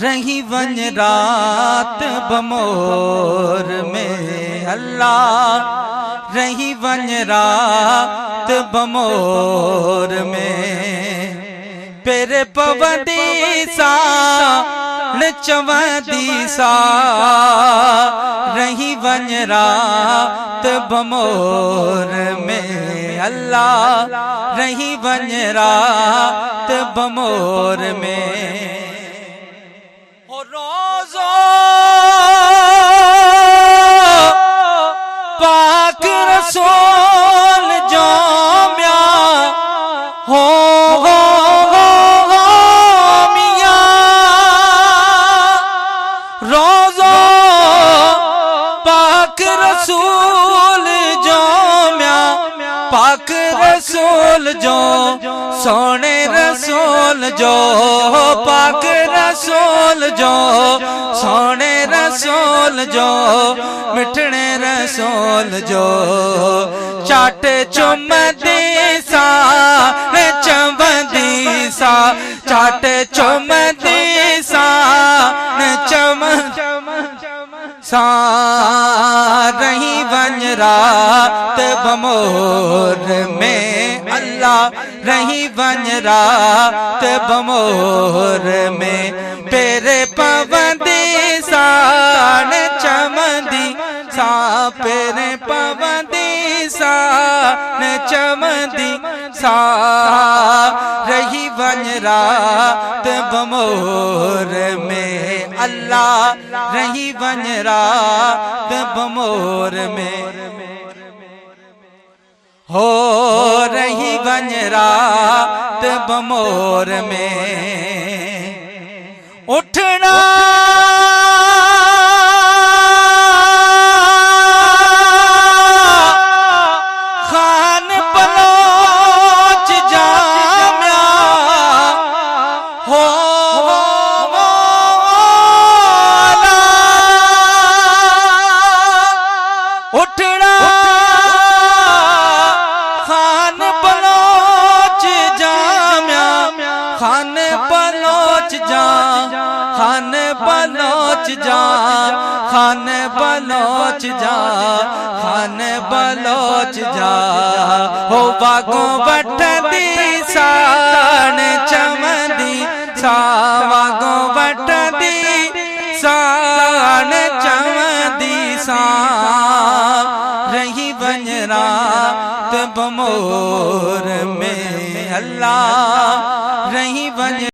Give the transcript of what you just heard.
रही वन रात बमोर में अल्लाह, रही वन रात बमोर में पेरे पवंदी सा चवंदी सा, रही वन रात बमोर में अल्लाह, रही वन रात बमोर में। रोज़ो पाक रसूल जो म्या हो मिया, रोज़ो पाक रसूल जो म्या, पाक रसूल जो सोने रसूल जो, पाक रसूल जो सोने रसूल जो, मिठने रसूल जो चाट चुमदी सा चमदी सा, चाट चुमदी सा चम सा, रही वन रात बमोर में अल्लाह, रही वन रात बमोर में पेरे पवंदी सा चमदी सा, पेरे पवंदी सा चमदी सा, रही वन रात बमोर में अल्लाह, रही वन रात बमोर में हो, रही वन रात बमोर में उठना खान पलोच जाम्या हो, उठना खान पलोच जाम्या, खान पलोच जा, खान बलोच जा, खान बलोच जा, खान बलोच जा हो, वागों वटदी सान चमदी सा, वागों वटदी सान चमदी सा, रही वन रात बमोर में अल्लाह,